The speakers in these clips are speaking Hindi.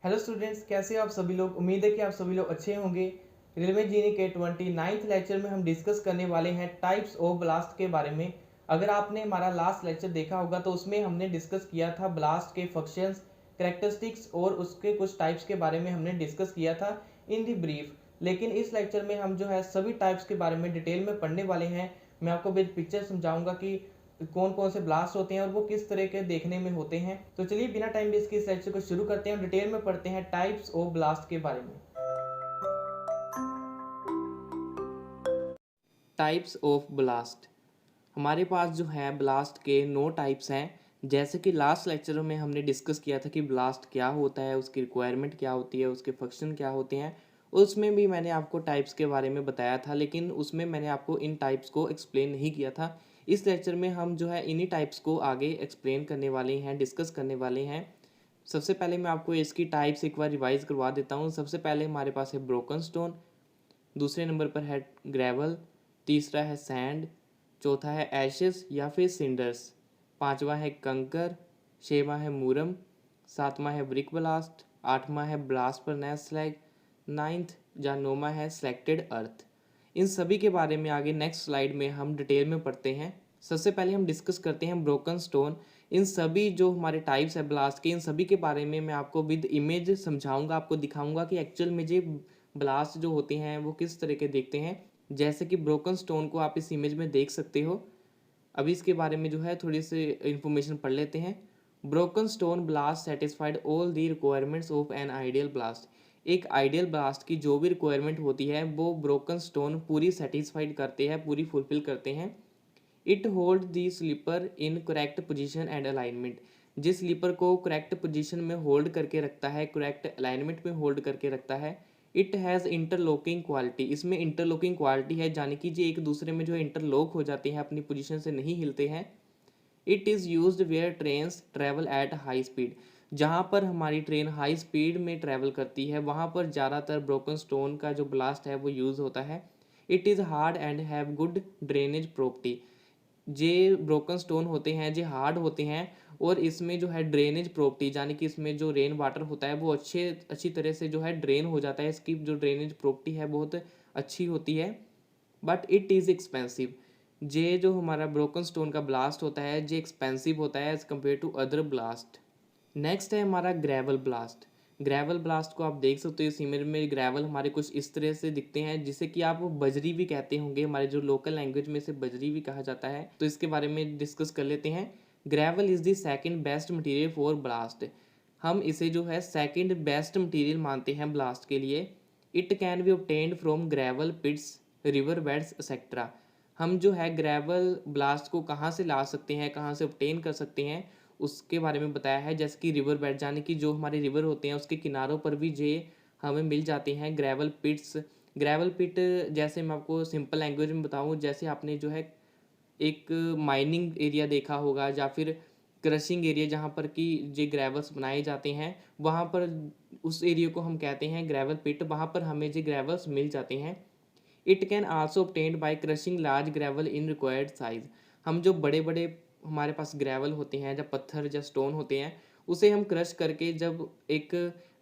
हेलो स्टूडेंट्स, कैसे हो आप सभी लोग। उम्मीद है कि आप सभी लोग अच्छे होंगे। रेलवे जीनी के 29th लेक्चर में हम डिस्कस करने वाले हैं टाइप्स ऑफ ब्लास्ट के बारे में। अगर आपने हमारा लास्ट लेक्चर देखा होगा तो उसमें हमने डिस्कस किया था ब्लास्ट के फंक्शंस, कैरेक्टरिस्टिक्स और उसके कुछ टाइप्स के बारे में हमने डिस्कस किया था इन दी ब्रीफ। लेकिन इस लेक्चर में हम जो है सभी टाइप्स के बारे में डिटेल में पढ़ने वाले हैं। मैं आपको विद पिक्चर समझाऊंगा कि कौन कौन से ब्लास्ट होते हैं और वो किस तरह के देखने में होते हैं। तो चलिए बिना टाइम वेस्ट के इस लेक्चर को शुरू करते हैं और डिटेल में पढ़ते हैं टाइप्स ऑफ ब्लास्ट के बारे में। Types of blast. हमारे पास जो है ब्लास्ट के 9 टाइप्स हैं। जैसे कि लास्ट लेक्चर में हमने डिस्कस किया था कि ब्लास्ट क्या होता है, उसकी रिक्वायरमेंट क्या होती है, उसके फंक्शन क्या होते हैं। उसमें भी मैंने आपको टाइप्स के बारे में बताया था, लेकिन उसमें मैंने आपको इन टाइप्स को एक्सप्लेन नहीं किया था। इस लेक्चर में हम जो है इन्हीं टाइप्स को आगे एक्सप्लेन करने वाले हैं, डिस्कस करने वाले हैं। सबसे पहले मैं आपको इसकी टाइप्स एक बार रिवाइज करवा देता हूँ। सबसे पहले हमारे पास है ब्रोकन स्टोन, दूसरे नंबर पर है ग्रेवल, तीसरा है सैंड, चौथा है एशेस या फिर सिंडर्स, पांचवा है कंकर, छठवां है मूरम, सातवां है ब्रिक ब्लास्ट, आठवां है ब्लास्ट फर्नेस स्लैग, नाइन्थ या नौवां है सिलेक्टेड अर्थ। इन सभी के बारे में आगे नेक्स्ट स्लाइड में हम डिटेल में पढ़ते हैं। सबसे पहले हम डिस्कस करते हैं ब्रोकन स्टोन। इन सभी जो हमारे टाइप्स है ब्लास्ट के, इन सभी के बारे में मैं आपको विद इमेज समझाऊंगा, आपको दिखाऊंगा कि एक्चुअल में जो ब्लास्ट जो होते हैं वो किस तरह के देखते हैं। जैसे कि ब्रोकन स्टोन को आप इस इमेज में देख सकते हो। अभी इसके बारे में जो है थोड़ी सी इंफॉर्मेशन पढ़ लेते हैं। Broken stone blast satisfied all the requirements of an ideal blast. एक आइडियल ब्लास्ट की जो भी रिक्वायरमेंट होती है वो ब्रोकन स्टोन पूरी सेटिस्फाइड करते हैं, पूरी फुलफिल करते हैं। It hold the sleeper in correct position and alignment. जिस स्लीपर को करेक्ट पोजीशन में होल्ड करके रखता है, करेक्ट अलाइनमेंट में होल्ड करके रखता है। It has interlocking quality. इसमें इंटरलॉकिंग क्वालिटी है, यानी कि जो एक दूसरे में जो इंटरलॉक हो जाते हैं, अपनी पोजीशन से नहीं हिलते हैं। It is used where trains travel at high speed. जहाँ पर हमारी ट्रेन हाई स्पीड में ट्रैवल करती है वहाँ पर ज़्यादातर ब्रोकन स्टोन का जो ब्लास्ट है वो यूज़ होता है। It is hard and have good drainage property. J broken stone होते हैं जे हार्ड होते हैं और इसमें जो है ड्रेनेज प्रॉपर्टी, यानी कि इसमें जो रेन वाटर होता है वो अच्छी तरह से जो है ड्रेन हो जाता है। इसकी जो ड्रेनेज प्रॉपर्टी है बहुत अच्छी होती है। But it is expensive. जे जो हमारा ब्रोकन स्टोन का ब्लास्ट होता है जे एक्सपेंसिव होता है as compare to other ballast. Next है हमारा ग्रेवल ब्लास्ट। ग्रेवल ब्लास्ट को आप देख सकते हो इस इमेज में। ग्रेवल हमारे कुछ इस तरह से दिखते हैं, जिसे कि आप बजरी भी कहते होंगे, हमारे जो लोकल लैंग्वेज में से बजरी भी कहा जाता है। तो इसके बारे में डिस्कस कर लेते हैं। Gravel is the second best material for blast. हम इसे जो है सेकंड बेस्ट मटेरियल मानते हैं ब्लास्ट के लिए। It can be obtained from gravel pits, river beds etcetera. हम जो है ग्रेवल ब्लास्ट को कहाँ से ला सकते हैं, कहाँ से obtain कर सकते हैं, उसके बारे में बताया है। जैसे कि रिवर बेड, यानी कि जो हमारे रिवर होते हैं उसके किनारों पर भी जे हमें मिल जाते हैं ग्रेवल पिट्स। ग्रेवल पिट जैसे मैं आपको सिंपल लैंग्वेज में बताऊँ, जैसे आपने जो है एक माइनिंग एरिया देखा होगा या फिर क्रशिंग एरिया जहाँ पर कि जे ग्रेवल्स बनाए जाते हैं, वहाँ पर उस एरिया को हम कहते हैं ग्रेवल पिट। वहाँ पर हमें जे ग्रेवल्स मिल जाते हैं। It can also obtained by crushing large gravel in required size. हम जो बड़े बड़े हमारे पास ग्रेवल होते हैं, जब पत्थर या स्टोन होते हैं, उसे हम क्रश करके जब एक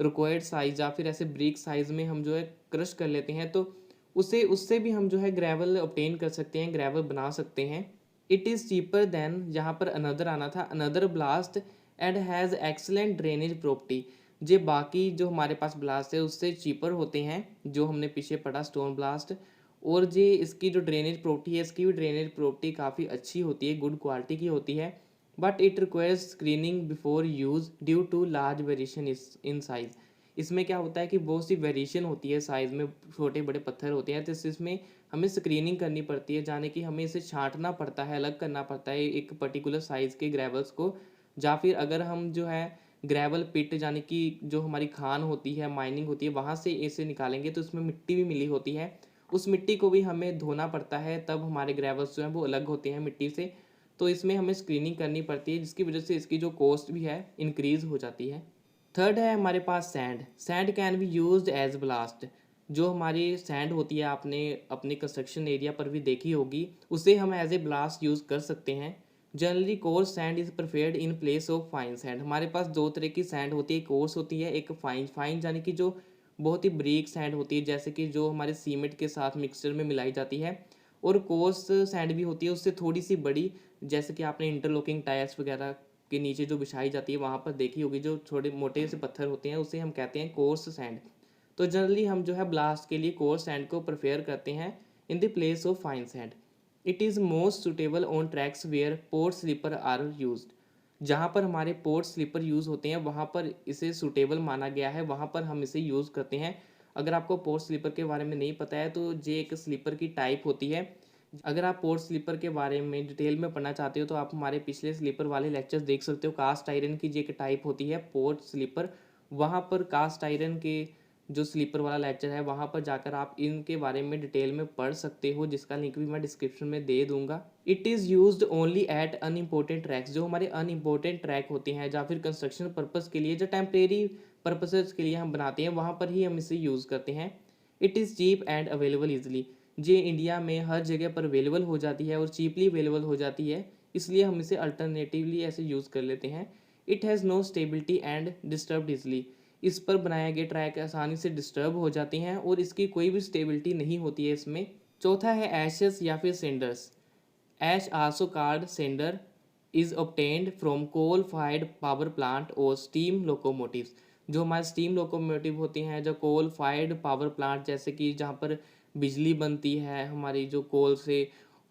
रिक्वायर्ड साइज या फिर ऐसे ब्रिक साइज में हम जो है क्रश कर लेते हैं, तो उसे उससे भी हम जो है ग्रेवल obtain कर सकते हैं, ग्रेवल बना सकते हैं। इट इज़ चीपर देन, यहाँ पर अनदर आना था, another ballast and has excellent drainage property. जे बाकी जो हमारे पास ब्लास्ट है उससे चीपर होते हैं, जो हमने पीछे पढ़ा स्टोन ब्लास्ट। और जे इसकी जो ड्रेनेज प्रॉपर्टी है, इसकी भी ड्रेनेज प्रॉपर्टी काफ़ी अच्छी होती है, गुड क्वालिटी की होती है। But it requires screening before use due to large variation in size. इसमें क्या होता है कि बहुत सी वेरिएशन होती है साइज़ में, छोटे बड़े पत्थर होते हैं, तो इसमें हमें स्क्रीनिंग करनी पड़ती है, जाने कि हमें इसे छांटना पड़ता है, अलग करना पड़ता है एक पर्टिकुलर साइज़ के ग्रेवल्स को। या फिर अगर हम जो है ग्रेवल पिट, यानी कि जो हमारी खान होती है, माइनिंग होती है, वहाँ से इसे निकालेंगे तो उसमें मिट्टी भी मिली होती है, उस मिट्टी को भी हमें धोना पड़ता है, तब हमारे ग्रेवल्स जो हैं वो अलग होते हैं मिट्टी से। तो इसमें हमें स्क्रीनिंग करनी पड़ती है, जिसकी वजह से इसकी जो कॉस्ट भी है इंक्रीज़ हो जाती है। थर्ड है हमारे पास sand. Sand can be used as ballast. जो हमारी सैंड होती है, आपने अपने कंस्ट्रक्शन एरिया पर भी देखी होगी, उसे हम एज ए ब्लास्ट यूज़ कर सकते हैं। Generally coarse sand is prepared in place of fine sand. हमारे पास दो तरह की सैंड होती है, कोर्स होती है, एक फाइन। फाइन यानी कि जो बहुत ही बारीक सैंड होती है, जैसे कि जो हमारे सीमेंट के साथ मिक्सचर में मिलाई जाती है। और कोर्स सैंड भी होती है, उससे थोड़ी सी बड़ी, जैसे कि आपने इंटरलॉकिंग टायर्स वगैरह के नीचे जो बिछाई जाती है वहाँ पर देखी होगी, जो छोटे मोटे से पत्थर होते हैं उसे हम कहते हैं कोर्स सैंड। तो जनरली हम जो है ब्लास्ट के लिए कोर्स सैंड को प्रेफर करते हैं in the place of fine sand. It is most suitable on tracks where pot sleeper are used. जहाँ पर हमारे पोर्ट स्लीपर यूज़ होते हैं वहाँ पर इसे सुटेबल माना गया है, वहाँ पर हम इसे यूज़ करते हैं। अगर आपको पोर्ट स्लीपर के बारे में नहीं पता है तो ये एक स्लीपर की टाइप होती है। अगर आप पोर्ट स्लीपर के बारे में डिटेल में पढ़ना चाहते हो तो आप हमारे पिछले स्लीपर वाले लेक्चर्स देख सकते हो। कास्ट आयरन की ये एक टाइप होती है पोर्ट स्लीपर, वहाँ पर कास्ट आयरन के जो स्लीपर वाला लेक्चर है वहाँ पर जाकर आप इनके बारे में डिटेल में पढ़ सकते हो, जिसका लिंक भी मैं डिस्क्रिप्शन में दे दूंगा। It is used only at unimportant tracks. जो हमारे अनइम्पोर्टेंट ट्रैक होते हैं या फिर कंस्ट्रक्शन पर्पज़ के लिए, जो टेम्परेरी पर्पसेस के लिए हम बनाते हैं, वहाँ पर ही हम इसे यूज़ करते हैं। It is cheap and available easily. ये इंडिया में हर जगह पर अवेलेबल हो जाती है और चीपली अवेलेबल हो जाती है, इसलिए हम इसे अल्टरनेटिवली ऐसे यूज़ कर लेते हैं। It has no stability and disturb easily. इस पर बनाए गए ट्रैक आसानी से डिस्टर्ब हो जाते हैं और इसकी कोई भी स्टेबिलिटी नहीं होती है इसमें। चौथा है एशेस या फिर cinders. Ash also called cinder is obtained from coal fired power plant और स्टीम लोकोमोटिव्स। जो हमारे स्टीम लोकोमोटिव होते हैं, जो कोल फायर्ड पावर प्लांट, जैसे कि जहाँ पर बिजली बनती है हमारी जो कोल से,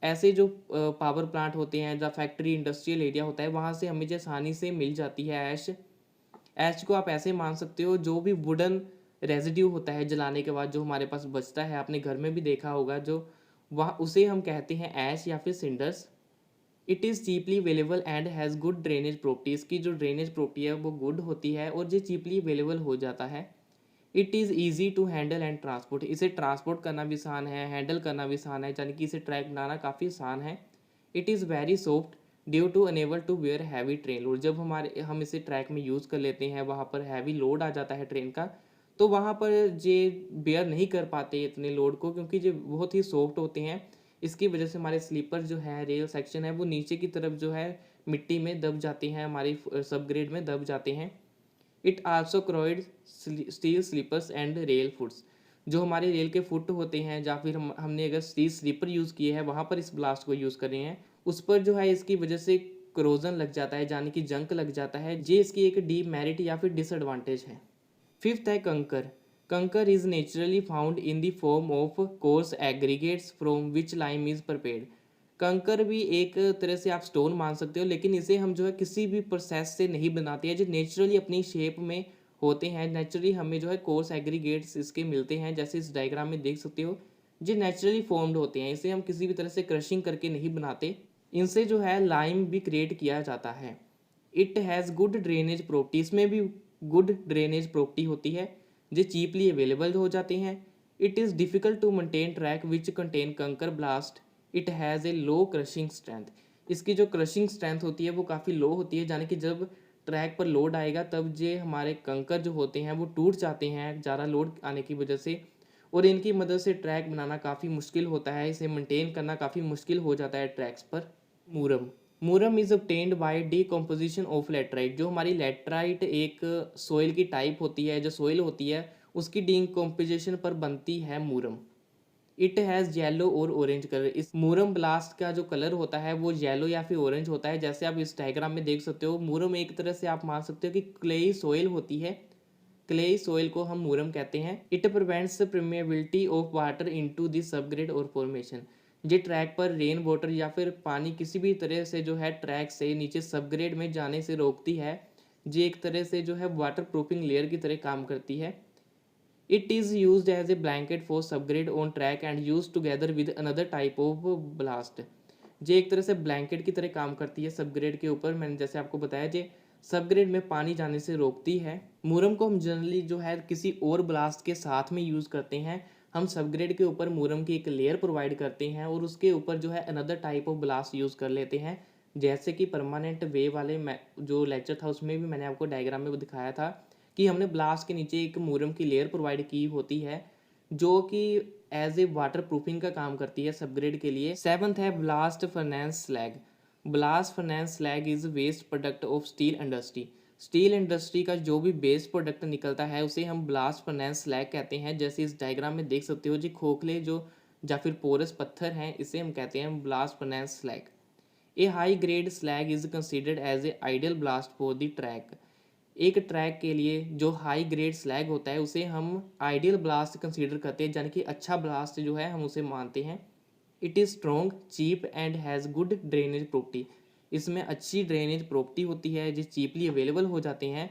ऐसे जो पावर प्लांट होते हैं, जहाँ फैक्ट्री इंडस्ट्रियल एरिया होता है, वहाँ से हमें जो आसानी से मिल जाती है ऐश। ऐश को आप ऐसे मान सकते हो, जो भी वुडन रेजिड्यू होता है जलाने के बाद जो हमारे पास बचता है, आपने घर में भी देखा होगा, जो वहाँ उसे हम कहते हैं ऐश या फिर cinders. It is cheaply available and has good drainage properties. की जो ड्रेनेज प्रॉपर्टी है वो गुड होती है और ये चीपली अवेलेबल हो जाता है। It is easy to handle and transport. इसे ट्रांसपोर्ट करना भी आसान है, हैंडल करना भी आसान है, यानी कि इसे ट्रैक बनाना काफ़ी आसान है। It is very soft due to unable to bear heavy train load. जब हम इसे ट्रैक में यूज़ कर लेते हैं, वहाँ पर हैवी लोड आ जाता है ट्रेन का, तो वहाँ पर ये बेयर नहीं कर पाते इतने लोड को, क्योंकि ये बहुत ही सॉफ्ट होते हैं। इसकी वजह से हमारे स्लीपर जो है, रेल सेक्शन है, वो नीचे की तरफ जो है मिट्टी में दब जाते हैं, हमारी सब ग्रेड में दब जाते हैं। इट आल्सो क्रोइड steel sleepers and rail foots. जो हमारे रेल के फुट होते हैं, या फिर हमने अगर स्टील स्लीपर यूज़ किए हैं वहाँ पर इस ब्लास्ट को यूज़ कर रहे हैं, उस पर जो है इसकी वजह से क्रोजन लग जाता है, यानी कि जंक लग जाता है। ये इसकी एक डीमेरिट या फिर डिसएडवांटेज है। फिफ्थ है कंकर। कंकर is naturally found in the form of course aggregates from which lime is prepared। कंकर भी एक तरह से आप स्टोन मान सकते हो, लेकिन इसे हम जो है किसी भी प्रोसेस से नहीं बनाते हैं, जो नेचुरली अपनी शेप में होते हैं। नेचुरली हमें जो है कोर्स एग्रीगेट्स इसके मिलते हैं, जैसे इस डायग्राम में देख सकते हो, जो नेचुरली फॉर्म्ड होते हैं। इसे हम किसी भी तरह से क्रशिंग करके नहीं बनाते। इनसे जो है लाइम भी क्रिएट किया जाता है। It has good drainage property. इसमें भी गुड ड्रेनेज प्रॉपर्टी होती है, जो चीपली अवेलेबल हो जाते हैं। It is difficult to maintain track which contain kankar ballast. It has a low crushing strength. इसकी जो क्रशिंग स्ट्रेंथ होती है वो काफ़ी लो होती है, यानी कि जब ट्रैक पर लोड आएगा तब ये हमारे कंकर जो होते हैं वो टूट जाते हैं ज़्यादा लोड आने की वजह से, और इनकी मदद से ट्रैक बनाना काफ़ी मुश्किल होता है, इसे मेंटेन करना काफ़ी मुश्किल हो जाता है ट्रैक्स पर। Moorum. Moorum is obtained by decomposition of laterite. जो हमारी लेटराइट एक सोइल की टाइप होती है, जो सोइल होती है उसकी डीकम्पोजिशन पर बनती है मूरम। इट हैज़ येलो और ऑरेंज कलर। इस मूरम ब्लास्ट का जो कलर होता है वो येलो या फिर ऑरेंज होता है, जैसे आप इस डायग्राम में देख सकते हो। मूरम एक तरह से आप मान सकते हो कि क्लेई सोइल होती है, क्लेई सोइल को हम मूरम कहते हैं। It prevents permeability of water into the subgrade और फॉर्मेशन। ये ट्रैक पर रेन वाटर या फिर पानी किसी भी तरह से जो है ट्रैक से नीचे सबग्रेड में जाने से रोकती है। ये एक तरह से जो है वाटर प्रूफिंग लेयर की तरह काम करती है। It is use as a blanket for subgrade on track and use together with another type of ballast. ये एक तरह से ब्लैंकेट की तरह काम करती है सबग्रेड के ऊपर। मैंने जैसे आपको बताया, ये सबग्रेड में पानी जाने से रोकती है। मूरम को हम जनरली जो है किसी और ब्लास्ट के साथ में यूज़ करते हैं। हम सबग्रेड के ऊपर मूरम की एक लेयर प्रोवाइड करते हैं और उसके ऊपर जो है another type of blast use कर लेते हैं। जैसे कि परमानेंट वे वाले जो लेक्चर था उसमें भी मैंने आपको डायग्राम में वो दिखाया था कि हमने ब्लास्ट के नीचे एक मूरम की लेयर प्रोवाइड की होती है, जो कि एज ए वाटर प्रूफिंग का काम करती है सबग्रेड के लिए। सेवन्थ है blast furnace slag. Blast furnace slag is waste product of steel industry. Steel industry का जो भी बेस्ट प्रोडक्ट निकलता है उसे हम ब्लास्ट फर्नेस स्लैग कहते हैं। जैसे इस डायग्राम में देख सकते हो जी, खोखले जो या फिर पोरस पत्थर हैं, इसे हम कहते हैं blast furnace slag. A high grade slag is considered as a ideal ballast for the track. एक ट्रैक के लिए जो हाई ग्रेड स्लैग होता है उसे हम आइडियल ब्लास्ट कंसीडर करते हैं, यानी कि अच्छा ब्लास्ट जो है हम उसे मानते हैं। It is strong, cheap and has good drainage property. इसमें अच्छी ड्रेनेज प्रॉपर्टी होती है, जो चीपली अवेलेबल हो जाते हैं,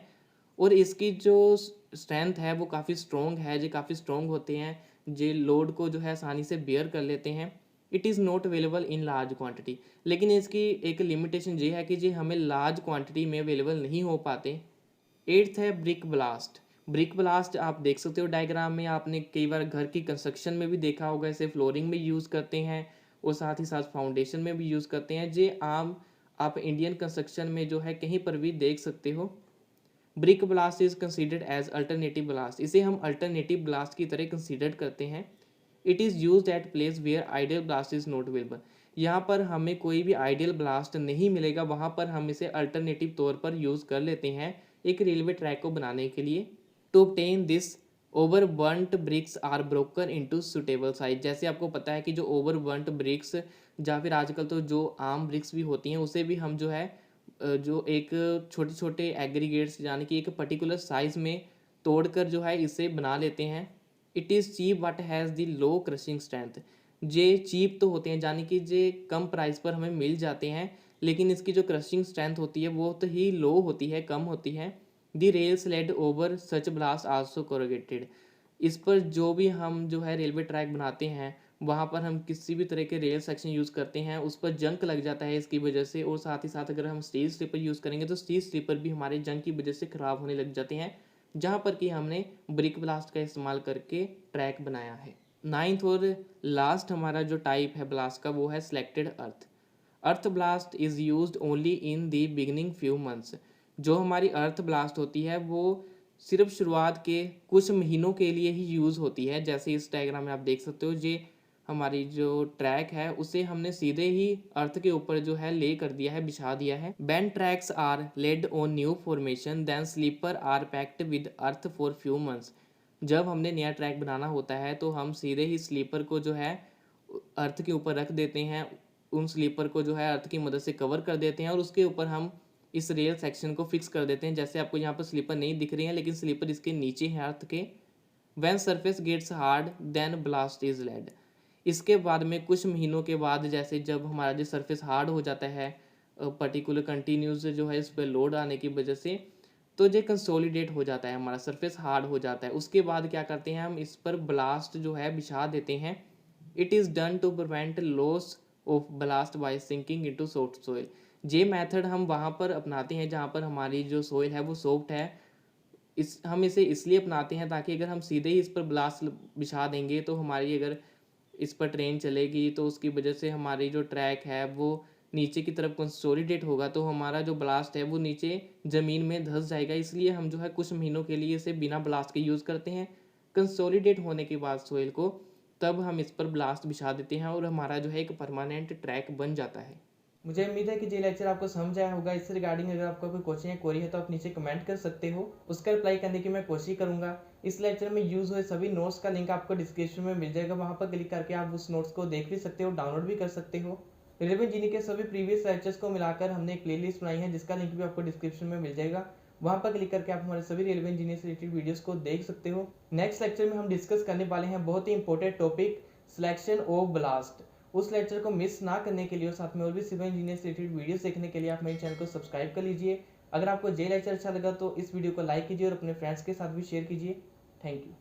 और इसकी जो स्ट्रेंथ है वो काफ़ी स्ट्रॉन्ग है, जो काफ़ी स्ट्रॉन्ग होते हैं, जो लोड को जो है आसानी से बेयर कर लेते हैं। It is not available in large quantity, लेकिन इसकी एक लिमिटेशन ये है कि ये हमें लार्ज क्वांटिटी में अवेलेबल नहीं हो पाते। एट्थ है ब्रिक ब्लास्ट। ब्रिक ब्लास्ट आप देख सकते हो डायग्राम में, आपने कई बार घर की कंस्ट्रक्शन में भी देखा होगा, इसे फ्लोरिंग में यूज़ करते हैं और साथ ही साथ फाउंडेशन में भी यूज़ करते हैं। जे आम आप इंडियन कंस्ट्रक्शन में जो है कहीं पर भी देख सकते हो। Brick ballast is considered as alternative ballast. इसे हम अल्टरनेटिव ब्लास्ट की तरह कंसिडर करते हैं। It is use at place where ideal ballast is not available. यहाँ पर हमें कोई भी आइडियल ब्लास्ट नहीं मिलेगा, वहाँ पर हम इसे अल्टरनेटिव तौर पर यूज़ कर लेते हैं एक रेलवे ट्रैक को बनाने के लिए। To obtain this over burnt bricks are broken into suitable size. जैसे आपको पता है कि जो ओवर बर्नट ब्रिक्स या फिर आजकल तो जो आम ब्रिक्स भी होती हैं उसे भी हम जो है जो एक छोटे छोटे एग्रीगेट्स यानी कि एक पर्टिकुलर साइज़ में तोड़कर जो है इसे बना लेते हैं। It is cheap but has the low crushing strength. जे चीप तो होते हैं, यानी कि जे कम प्राइस पर हमें मिल जाते हैं, लेकिन इसकी जो क्रशिंग स्ट्रेंथ होती है वो तो ही लो होती है, कम होती है। The rails laid over such ballast also corrugated. इस पर जो भी हम जो है रेलवे ट्रैक बनाते हैं वहाँ पर हम किसी भी तरह के रेल सेक्शन यूज़ करते हैं, उस पर जंक लग जाता है इसकी वजह से, और साथ ही साथ अगर हम स्टील स्लीपर यूज़ करेंगे तो स्टील स्लीपर भी हमारे जंक की वजह से ख़राब होने लग जाते हैं, जहाँ पर कि हमने ब्रिक ब्लास्ट का इस्तेमाल करके ट्रैक बनाया है। नाइन्थ और लास्ट हमारा जो टाइप है ब्लास्ट का वो है selected earth. Earth blast is used only in the beginning few months. जो हमारी अर्थ ब्लास्ट होती है वो सिर्फ शुरुआत के कुछ महीनों के लिए ही यूज़ होती है। जैसे इस डायग्राम में आप देख सकते हो, ये हमारी जो ट्रैक है उसे हमने सीधे ही अर्थ के ऊपर जो है ले कर दिया है, बिछा दिया है। When tracks are laid on new formation then sleeper are packed with earth for few months. जब हमने नया ट्रैक बनाना होता है तो हम सीधे ही स्लीपर को जो है अर्थ के ऊपर रख देते हैं, उन स्लीपर को जो है अर्थ की मदद से कवर कर देते हैं और उसके ऊपर हम इस रेल सेक्शन को फिक्स कर देते हैं। जैसे आपको यहाँ पर स्लीपर नहीं दिख रही है, लेकिन स्लीपर इसके नीचे है अर्थ के। When surface gets hard then ballast is laid. इसके बाद में कुछ महीनों के बाद, जैसे जब हमारा जो सरफेस हार्ड हो जाता है पर्टिकुलर कंटिन्यूस जो है इस पर लोड आने की वजह से, तो ये कंसोलिडेट हो जाता है, हमारा सरफेस हार्ड हो जाता है। उसके बाद क्या करते हैं, हम इस पर ब्लास्ट जो है बिछा देते हैं। It is done to prevent loss of ballast by sinking into soft soil. ये मेथड हम वहाँ पर अपनाते हैं जहाँ पर हमारी जो सॉइल है वो सॉफ्ट है। हम इसे इसलिए अपनाते हैं ताकि अगर हम सीधे ही इस पर ब्लास्ट बिछा देंगे तो हमारी अगर इस पर ट्रेन चलेगी तो उसकी वजह से हमारी जो ट्रैक है वो नीचे की तरफ कंसोलिडेट होगा, तो हमारा जो ब्लास्ट है वो नीचे ज़मीन में धंस जाएगा। इसलिए हम जो है कुछ महीनों के लिए इसे बिना ब्लास्ट के यूज़ करते हैं। कंसोलिडेट होने के बाद सोइल को तब हम इस पर ब्लास्ट बिछा देते हैं और हमारा जो है एक परमानेंट ट्रैक बन जाता है। मुझे उम्मीद है कि ये लेक्चर आपको समझ आया होगा। इससे रिगार्डिंग अगर आपका कोई क्वेश्चन या क्वेरी है तो आप नीचे कमेंट कर सकते हो, उसका रिप्लाई करने की मैं कोशिश करूंगा। इस लेक्चर में यूज़ हुए सभी नोट्स का लिंक आपको डिस्क्रिप्शन में मिल जाएगा, वहाँ पर क्लिक करके आप उस नोट्स को देख भी सकते हो, डाउनलोड भी कर सकते हो। रिलेवेंट जीनी के सभी प्रीवियस लेक्चर्स को मिलाकर हमने एक प्लेलिस्ट बनाई है जिसका लिंक भी आपको डिस्क्रिप्शन में मिल जाएगा, वहाँ पर क्लिक करके आप हमारे सभी रिलेवेंट जीनी से रिलेटेड वीडियोस को देख सकते हो। नेक्स्ट लेक्चर में हम डिस्कस करने वाले हैं बहुत ही important topic selection of ballast. उस लेक्चर को मिस ना करने के लिए और साथ में और भी सिविल इंजीनियर से रिलेटेड वीडियोस देखने के लिए आप मेरे चैनल को सब्सक्राइब कर लीजिए। अगर आपको ये लेक्चर अच्छा लगा तो इस वीडियो को लाइक कीजिए और अपने फ्रेंड्स के साथ भी शेयर कीजिए। Thank you.